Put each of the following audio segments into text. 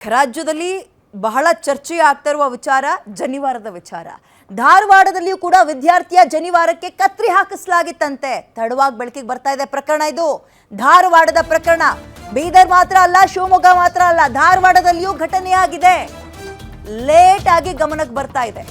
ರಾಜ್ಯದಲ್ಲಿ ಬಹಳ ಚರ್ಚೆ ಆಗ್ತಾ ಇರುವ ವಿಚಾರ ಜನಿವಾರದ ವಿಚಾರ. ಧಾರವಾಡದಲ್ಲಿಯೂ ಕೂಡ ವಿದ್ಯಾರ್ಥಿಯ ಜನಿವಾರಕ್ಕೆ ಕತ್ರಿ ಹಾಕಿಸಲಾಗಿತ್ತಂತೆ. ತಡವಾಗಿ ಬೆಳಕಿಗೆ ಬರ್ತಾ ಇದೆ ಪ್ರಕರಣ. ಇದು ಧಾರವಾಡದ ಪ್ರಕರಣ. ಬೀದರ್ ಮಾತ್ರ ಅಲ್ಲ, ಶಿವಮೊಗ್ಗ ಮಾತ್ರ ಅಲ್ಲ, ಧಾರವಾಡದಲ್ಲಿಯೂ ಘಟನೆಯಾಗಿದೆ. ಲೇಟ್ ಆಗಿ ಗಮನಕ್ಕೆ ಬರ್ತಾ ಇದೆ.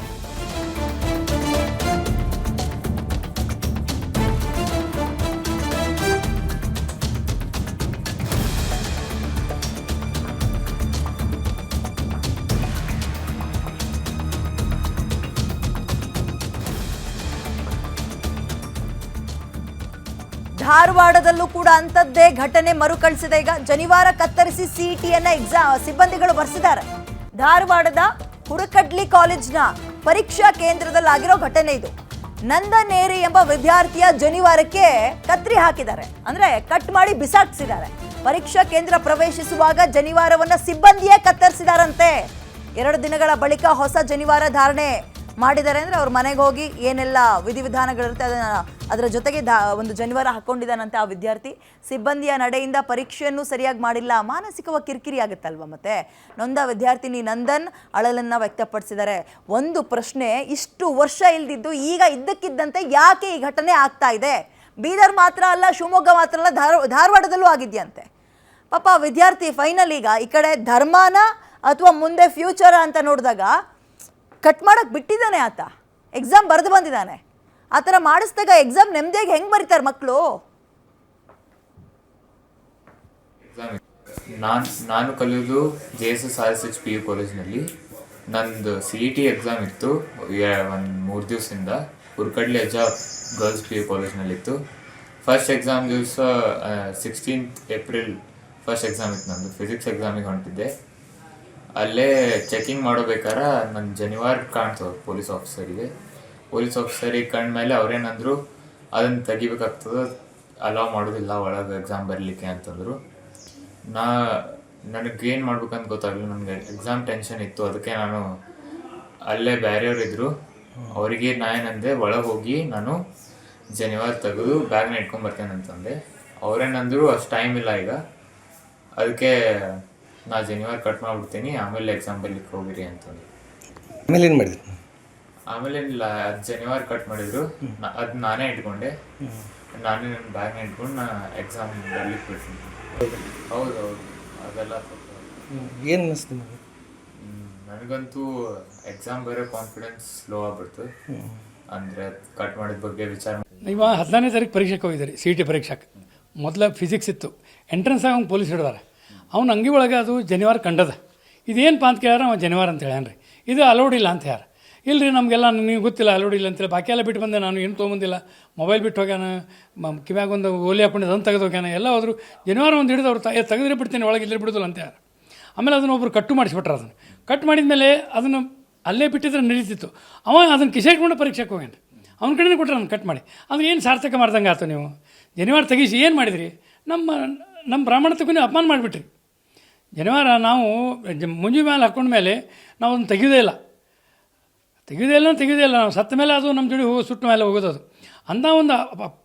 ಧಾರವಾಡದಲ್ಲೂ ಕೂಡ ಅಂಥದ್ದೇ ಘಟನೆ ಮರುಕಳಿಸಿದೆ. ಈಗ ಜನಿವಾರ ಕತ್ತರಿಸಿ ಸಿಇಟಿಯನ್ನ ಸಿಬ್ಬಂದಿಗಳು ಬರೆಸಿದ್ದಾರೆ. ಧಾರವಾಡದ ಹುರಕಡ್ಲಿ ಕಾಲೇಜ್ನ ಪರೀಕ್ಷಾ ಕೇಂದ್ರದಲ್ಲಿ ಆಗಿರೋ ಘಟನೆ ಇದು. ನಂದನೇರಿ ಎಂಬ ವಿದ್ಯಾರ್ಥಿಯ ಜನಿವಾರಕ್ಕೆ ಕತ್ರಿ ಹಾಕಿದ್ದಾರೆ, ಅಂದ್ರೆ ಕಟ್ ಮಾಡಿ ಬಿಸಾಕ್ಸಿದ್ದಾರೆ. ಪರೀಕ್ಷಾ ಕೇಂದ್ರ ಪ್ರವೇಶಿಸುವಾಗ ಜನಿವಾರವನ್ನ ಸಿಬ್ಬಂದಿಯೇ ಕತ್ತರಿಸಿದಾರಂತೆ. 2 ದಿನಗಳ ಬಳಿಕ ಹೊಸ ಜನಿವಾರ ಧಾರಣೆ ಮಾಡಿದ್ದಾರೆ. ಅಂದ್ರೆ ಅವ್ರ ಮನೆಗೆ ಹೋಗಿ ಏನೆಲ್ಲ ವಿಧಿವಿಧಾನಗಳಿರುತ್ತೆ ಅದರ ಜೊತೆಗೆ ಒಂದು ಜನಿವಾರ ಹಾಕೊಂಡಿದ್ದಾನಂತೆ ಆ ವಿದ್ಯಾರ್ಥಿ. ಸಿಬ್ಬಂದಿಯ ನಡೆಯಿಂದ ಪರೀಕ್ಷೆಯನ್ನು ಸರಿಯಾಗಿ ಮಾಡಿಲ್ಲ, ಮಾನಸಿಕವಾಗಿ ಕಿರಿಕಿರಿ ಆಗುತ್ತಲ್ವ. ಮತ್ತೆ ನೊಂದ ವಿದ್ಯಾರ್ಥಿನಿ ನಂದನ್ ಅಳಲನ್ನ ವ್ಯಕ್ತಪಡಿಸಿದ್ದಾರೆ. ಒಂದು ಪ್ರಶ್ನೆ, ಇಷ್ಟು ವರ್ಷ ಇಲ್ದಿದ್ದು ಈಗ ಇದ್ದಕ್ಕಿದ್ದಂತೆ ಯಾಕೆ ಈ ಘಟನೆ ಆಗ್ತಾ ಇದೆ? ಬೀದರ್ ಮಾತ್ರ ಅಲ್ಲ, ಶಿವಮೊಗ್ಗ ಮಾತ್ರ ಅಲ್ಲ, ಧಾರವಾಡದಲ್ಲೂ ಆಗಿದೆಯಂತೆ. ಪಾಪ ವಿದ್ಯಾರ್ಥಿ ಫೈನಲ್ ಈಗ ಈ ಕಡೆ ಧರ್ಮಾನ ಅಥವಾ ಮುಂದೆ ಫ್ಯೂಚರ್ ಅಂತ ನೋಡಿದಾಗ ಕಟ್ ಮಾಡಕ್ಕೆ ಬಿಟ್ಟಿದ್ದಾನೆ. ಆತ ಎಕ್ಸಾಮ್ ಬರೆದು ಬಂದಿದ್ದಾನೆ. ಆ ಥರ ಮಾಡಿಸಿದಾಗ ಎಕ್ಸಾಮ್ ನೆಮ್ಮದಿಯಾಗಿ ಹೆಂಗೆ ಬರೀತಾರೆ ಮಕ್ಕಳು? ನಾನು ಕಲಿಯೋದು JSSRSH ಕಾಲೇಜ್ನಲ್ಲಿ. ನಂದು CET ಎಕ್ಸಾಮ್ ಇತ್ತು ಒಂದು 3 ದಿವಸದಿಂದ. ಹುರ್ಕಡ್ಲಿ ಅಜ್ಜ ಗರ್ಲ್ಸ್ PU ಕಾಲೇಜ್ನಲ್ಲಿತ್ತು. ಫಸ್ಟ್ ಎಕ್ಸಾಮ್ ದಿವಸ 16th ಏಪ್ರಿಲ್ ಫಸ್ಟ್ ಎಕ್ಸಾಮ್ ಇತ್ತು. ನಂದು ಫಿಸಿಕ್ಸ್ ಎಕ್ಸಾಮಿಗೆ ಹೊಂಟಿದ್ದೆ. ಅಲ್ಲೇ ಚೆಕಿಂಗ್ ಮಾಡೋಬೇಕಾರೆ ನನ್ನ ಜನಿವಾರ ಕಾಣ್ತದೆ ಪೊಲೀಸ್ ಆಫೀಸರಿಗೆ ಕಂಡ್ಮೇಲೆ ಅವ್ರೇನಂದ್ರು ಅದನ್ನು ತೆಗಿಬೇಕಾಗ್ತದೆ, ಅಲೌ ಮಾಡೋದಿಲ್ಲ ಒಳಗೆ ಎಕ್ಸಾಮ್ ಬರಲಿಕ್ಕೆ ಅಂತಂದರು. ನನಗೇನು ಮಾಡ್ಬೇಕಂತ ಗೊತ್ತಾಗಲಿಲ್ಲ. ನನಗೆ ಎಕ್ಸಾಮ್ ಟೆನ್ಷನ್ ಇತ್ತು. ಅದಕ್ಕೆ ನಾನು ಅಲ್ಲೇ ಬೇರೆಯವ್ರು ಇದ್ದರು, ಅವರಿಗೆ ನಾ ಏನಂದೆ ಒಳಗೆ ಹೋಗಿ ನಾನು ಜನಿವಾರ ತೆಗೆದು ಬ್ಯಾಗ್ನ ಇಟ್ಕೊಂಬರ್ತೇನೆ ಅಂತಂದೆ. ಅವರೇನಂದ್ರು ಅಷ್ಟು ಟೈಮ್ ಇಲ್ಲ ಈಗ, ಅದಕ್ಕೆ ನಾ ಜನಿವಾರ ಕಟ್ ಮಾಡಿಬಿಡ್ತೀನಿ, ಆಮೇಲೆ ಎಕ್ಸಾಮ್ ಬರ್ಲಿಕ್ಕೆ ಹೋಗಿರಿ ಅಂತಂದು. ಆಮೇಲೆ ಏನು ಮಾಡಿದ್ರಿ? ಆಮೇಲೆ ಏನಿಲ್ಲ, ಅದು ಜನಿವಾರ ಕಟ್ ಮಾಡಿದ್ರು. ಅದು ನಾನೇ ಇಟ್ಕೊಂಡೆ, ನಾನೇ ನನ್ನ ಬ್ಯಾಗ್ನ ಇಟ್ಕೊಂಡು ನಾ ಎಕ್ಸಾಮ್ ಬರ್ಲಿಕ್ಕೆ ಬಿಡ್ತೀನಿ. ಹೌದು, ಅದೆಲ್ಲ ಏನು ಅನ್ನಿಸ್ತು ನನಗಂತೂ ಎಕ್ಸಾಮ್ ಬರೋ ಕಾನ್ಫಿಡೆನ್ಸ್ ಸ್ಲೋ ಆಗ್ಬಿಡ್ತು. ಅಂದರೆ ಕಟ್ ಮಾಡಿದ ಬಗ್ಗೆ ವಿಚಾರ. ನೀವು 14ನೇ ತಾರೀಕು ಪರೀಕ್ಷೆಗೆ ಹೋಗಿದ್ದೀರಿ, CET ಪರೀಕ್ಷೆಗೆ. ಮೊದಲ ಫಿಸಿಕ್ಸ್ ಇತ್ತು, ಎಂಟ್ರೆನ್ಸ್ ಆಗಿ ಅವ್ನು ಪೊಲೀಸ್ ಹಿಡಿದಾರೆ. ಅವ್ನು ಅಂಗಿ ಒಳಗೆ ಅದು ಜನಿವಾರ ಕಂಡದ. ಇದೇನಪ್ಪ ಅಂತ ಕೇಳ್ಯಾರ, ಅವ ಜನಿವಾರ ಅಂತ ಹೇಳ್ಯಾನ್ರಿ. ಇದು ಅಲೋಡ್ ಇಲ್ಲ ಅಂತ ಯಾರು ಇಲ್ಲರಿ, ನಮಗೆಲ್ಲ ನೀವು ಗೊತ್ತಿಲ್ಲ ಅಲೋಡ್ ಇಲ್ಲ ಅಂತೇಳಿ. ಬಾಕಿ ಎಲ್ಲ ಬಿಟ್ಟು ಬಂದೆ, ನಾನು ಏನು ತೊಗೊಂಬಂದಿಲ್ಲ. ಮೊಬೈಲ್ ಬಿಟ್ಟು ಹೋಗ್ಯಾನ, ಕಿವ್ಯಾಗ ಒಂದು ಓಲಿ ಹಾಕೊಂಡಿದ್ದು ಅದನ್ನು ತೆಗೆದು ಹೋಗ್ಯಾನ. ಎಲ್ಲ ಹೋದ್ರು. ಜನಿವಾರ ಒಂದು ಹಿಡಿದು ಅವ್ರು ತೆಗೆದ್ರೆ ಬಿಡ್ತೇನೆ, ಒಳಗೆ ಇಲ್ಲೇ ಬಿಡೋದಿಲ್ಲ ಅಂತ ಯಾರು. ಆಮೇಲೆ ಅದನ್ನು ಒಬ್ಬರು ಕಟ್ಟು ಮಾಡಿಸ್ಬಿಟ್ರೆ. ಅದನ್ನು ಕಟ್ ಮಾಡಿದ ಮೇಲೆ ಅದನ್ನು ಅಲ್ಲೇ ಬಿಟ್ಟಿದ್ರೆ ನಡೀತಿತ್ತು. ಅವ ಅದನ್ನು ಕಿಸೆ ಇಟ್ಕೊಂಡು ಪರೀಕ್ಷೆಗೆ ಹೋಗ್ಯಾನ. ಅವ್ನ ಕಡೆನೇ ಕೊಟ್ಟರೆ ಅದನ್ನು ಕಟ್ ಮಾಡಿ. ಅದನ್ನು ಏನು ಸಾರ್ಥಕ ಮಾಡ್ದಂಗೆ ಆಯ್ತು. ನೀವು ಜನಿವಾರ ತೆಗಿಸಿ ಏನು ಮಾಡಿದ್ರಿ? ನಮ್ಮ ಬ್ರಾಹ್ಮಣತೆಗೂ ನೀವು ಅಪಮಾನ ಮಾಡಿಬಿಟ್ರಿ. ಜನಿವಾರ ನಾವು ಮುಂಜಿ ಮೇಲೆ ಹಾಕ್ಕೊಂಡ್ಮೇಲೆ ನಾವು ಅದನ್ನು ತೆಗೆಯೋದೇ ಇಲ್ಲ. ನಾವು ಸತ್ತ ಮೇಲೆ ಅದು ನಮ್ಮ ಜೋಡಿ ಸುಟ್ಟ ಮೇಲೆ ಹೋಗೋದು. ಅದು ಅಂಥ ಒಂದು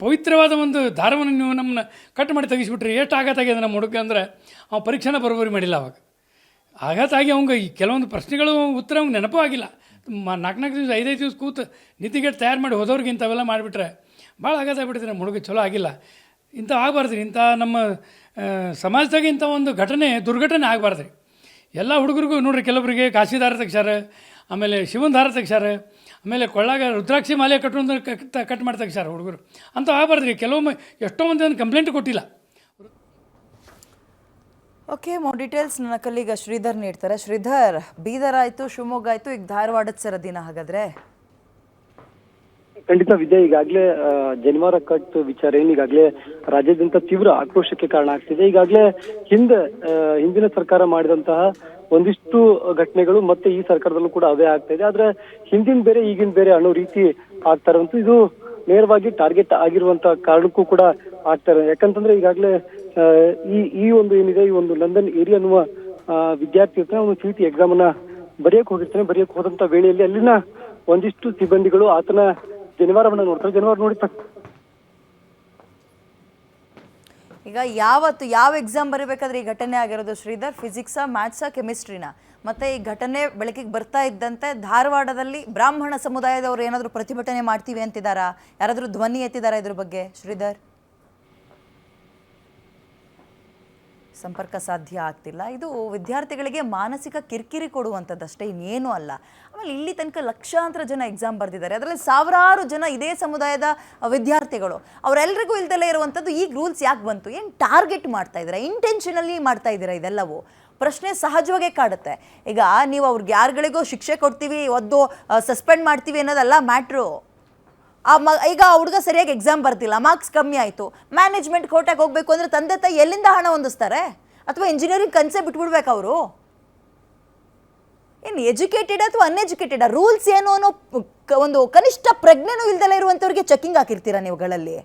ಪವಿತ್ರವಾದ ಒಂದು ದಾರವನ್ನು ನೀವು ನಮ್ಮನ್ನ ಕಟ್ ಮಾಡಿ ತೆಗಿಸ್ಬಿಟ್ರಿ. ಎಷ್ಟು ಆಘಾತಾಗಿದೆ ನಮ್ಮ ಹುಡುಗ ಅಂದರೆ, ಅವ ಪರೀಕ್ಷೆನ ಬರೋಬ್ಬರಿ ಮಾಡಿಲ್ಲ. ಅವಾಗ ಆಘಾತಾಗಿ ಅವಂಗೆ ಈ ಕೆಲವೊಂದು ಪ್ರಶ್ನೆಗಳು ಉತ್ತರ ಅವ್ಗೆ ನೆನಪೂ ಆಗಿಲ್ಲ. 4 ದಿವಸ 5 ದಿವಸ ಕೂತು ನಿತಿಗೆಟ್ಟು ತಯಾರು ಮಾಡಿ ಹೋದವ್ರಿಗೆ ಇಂಥವೆಲ್ಲ ಮಾಡಿಬಿಟ್ರೆ ಭಾಳ ಆಘಾತ ಆಗ್ಬಿಟ್ಟಿದೆ. ನಮ್ಮ ಹುಡುಗ ಚಲೋ ಆಗಿಲ್ಲ. ಇಂಥ ಆಗಬಾರ್ದು. ಇಂಥ ನಮ್ಮ ಸಮಾಜದಾಗೆ ಇಂಥ ಒಂದು ದುರ್ಘಟನೆ ಆಗಬಾರ್ದು. ಎಲ್ಲ ಹುಡುಗರಿಗೂ ನೋಡ್ರಿ, ಕೆಲವರಿಗೆ ಕಾಶಿ ದಾರ ತೆಗ್ಸಾರ, ಆಮೇಲೆ ಶಿವನ ದಾರ ತೆಗ್ಸಾರ, ಆಮೇಲೆ ಕೊಳ್ಳಾಗ ರುದ್ರಾಕ್ಷಿ ಮಾಲೆ ಕಟ್ಟೋದು ಕಟ್ ಮಾಡಿ ತೆಗ್ಸಾರ ಹುಡುಗರು. ಅಂತ ಆಗಬಾರ್ದು ರೀ. ಕೆಲವೊಮ್ಮೆ ಎಷ್ಟೋ ಮಂದಿ ಒಂದು ಕಂಪ್ಲೇಂಟ್ ಕೊಟ್ಟಿಲ್ಲ. ಓಕೆ, ಮೋರ್ ಡೀಟೇಲ್ಸ್ ನನ್ನ ಕಲೀಗ ಶ್ರೀಧರ್ ನೀಡ್ತಾರೆ. ಶ್ರೀಧರ್, ಬೀದರ್ ಆಯಿತು, ಶಿವಮೊಗ್ಗ ಆಯಿತು, ಈಗ ಧಾರವಾಡದ ಸರದಿನ ಹಾಗಾದ್ರೆ? ಖಂಡಿತ ವಿದ್ಯೆ, ಈಗಾಗಲೇ ಜನಿವಾರ ಕಟ್ ವಿಚಾರ ಈಗಾಗಲೇ ರಾಜ್ಯಾದ್ಯಂತ ತೀವ್ರ ಆಕ್ರೋಶಕ್ಕೆ ಕಾರಣ ಆಗ್ತಿದೆ. ಈಗಾಗಲೇ ಹಿಂದಿನ ಸರ್ಕಾರ ಮಾಡಿದಂತಹ ಒಂದಿಷ್ಟು ಘಟನೆಗಳು ಮತ್ತೆ ಈ ಸರ್ಕಾರದಲ್ಲೂ ಕೂಡ ಅವೇ ಆಗ್ತಾ ಇದೆ. ಆದ್ರೆ ಹಿಂದಿನ ಬೇರೆ ಈಗಿನ ಬೇರೆ ಅನ್ನೋ ರೀತಿ ಆಗ್ತಾ ಇರುವಂತ ಇದು ನೇರವಾಗಿ ಟಾರ್ಗೆಟ್ ಆಗಿರುವಂತ ಕಾರಣಕ್ಕೂ ಕೂಡ ಆಗ್ತಾ ಇರೋದು. ಯಾಕಂತಂದ್ರೆ ಈಗಾಗಲೇ ಈ ಒಂದು ಏನಿದೆ, ಈ ಒಂದು ನಂದನ್ ಏರಿ ಅನ್ನುವ ವಿದ್ಯಾರ್ಥಿ ಇರ್ತಾನೆ, ಅವನು CET ಎಕ್ಸಾಮ್ ಅನ್ನ ಬರೆಯಕ್ಕೆ ಹೋದಂತ ವೇಳೆಯಲ್ಲಿ ಅಲ್ಲಿನ ಒಂದಿಷ್ಟು ಸಿಬ್ಬಂದಿಗಳು ಆತನ ಜನಿವಾರವನ್ನ ನೋಡ್ತಾರೆ. ಜನಿವಾರ ನೋಡಿ ಈಗ ಈಗ ಯಾವ ಎಕ್ಸಾಮ್ ಬರೀಬೇಕಾದ್ರೆ ಈ ಘಟನೆ ಆಗಿರೋದು ಶ್ರೀಧರ್? ಫಿಸಿಕ್ಸಾ, ಮ್ಯಾಥ್ಸಾ, ಕೆಮಿಸ್ಟ್ರಿನಾ? ಮತ್ತೆ ಈ ಘಟನೆ ಬೆಳಕಿಗೆ ಬರ್ತಾ ಇದ್ದಂತೆ ಧಾರವಾಡದಲ್ಲಿ ಬ್ರಾಹ್ಮಣ ಸಮುದಾಯದವರು ಏನಾದರೂ ಪ್ರತಿಭಟನೆ ಮಾಡ್ತೀವಿ ಅಂತಿದ್ದಾರಾ? ಯಾರಾದರೂ ಧ್ವನಿ ಎತ್ತಿದಾರಾ ಇದ್ರ ಬಗ್ಗೆ ಶ್ರೀಧರ್? ಸಂಪರ್ಕ ಸಾಧ್ಯ ಆಗ್ತಿಲ್ಲ. ಇದು ವಿದ್ಯಾರ್ಥಿಗಳಿಗೆ ಮಾನಸಿಕ ಕಿರಿಕಿರಿ ಕೊಡುವಂಥದ್ದಷ್ಟೇ, ಇನ್ನೇನು ಅಲ್ಲ. ಆಮೇಲೆ ಇಲ್ಲಿ ತನಕ ಲಕ್ಷಾಂತರ ಜನ ಎಕ್ಸಾಮ್ ಬರೆದಿದ್ದಾರೆ, ಅದರಲ್ಲಿ ಸಾವಿರಾರು ಜನ ಇದೇ ಸಮುದಾಯದ ವಿದ್ಯಾರ್ಥಿಗಳು. ಅವರೆಲ್ಲರಿಗೂ ಇಲ್ದಲೇ ಇರುವಂಥದ್ದು ಈಗ ರೂಲ್ಸ್ ಯಾಕೆ ಬಂತು? ಏನು ಟಾರ್ಗೆಟ್ ಮಾಡ್ತಾ ಇದ್ದೀರಾ? ಇಂಟೆನ್ಷನಲಿ ಮಾಡ್ತಾ ಇದ್ದೀರಾ ಇದೆಲ್ಲವೂ? ಪ್ರಶ್ನೆ ಸಹಜವಾಗೇ ಕಾಡುತ್ತೆ. ಈಗ ನೀವು ಅವ್ರಿಗೆ ಯಾರುಗಳಿಗೋ ಶಿಕ್ಷೆ ಕೊಡ್ತೀವಿ, ಒದ್ದು ಸಸ್ಪೆಂಡ್ ಮಾಡ್ತೀವಿ ಅನ್ನೋದಲ್ಲ ಮ್ಯಾಟ್ರು. ಈಗ ಆ ಹುಡುಗ ಸರಿಯಾಗಿ ಎಕ್ಸಾಮ್ ಬರ್ತಿಲ್ಲ, ಮಾರ್ಕ್ಸ್ ಕಮ್ಮಿ ಆಯಿತು, ಮ್ಯಾನೇಜ್ಮೆಂಟ್ ಕೋಟಾಗೆ ಹೋಗಬೇಕು ಅಂದರೆ ತಂದೆ ತಾಯಿ ಎಲ್ಲಿಂದ ಹಣ ಹೊಂದಿಸ್ತಾರೆ? ಅಥವಾ ಇಂಜಿನಿಯರಿಂಗ್ ಕನಸೇ ಬಿಟ್ಬಿಡ್ಬೇಕು ಅವರು? ಏನು ಎಜುಕೇಟೆಡ್ ಅಥವಾ ಅನ್ಎಜುಕೇಟೆಡ್? ರೂಲ್ಸ್ ಏನು ಅನ್ನೋ ಒಂದು ಕನಿಷ್ಠ ಪ್ರಜ್ಞೆನೂ ಇಲ್ದಲೇ ಇರುವಂಥವ್ರಿಗೆ ಚೆಕಿಂಗ್ ಹಾಕಿರ್ತೀರಾ ನೀವುಗಳಲ್ಲಿ?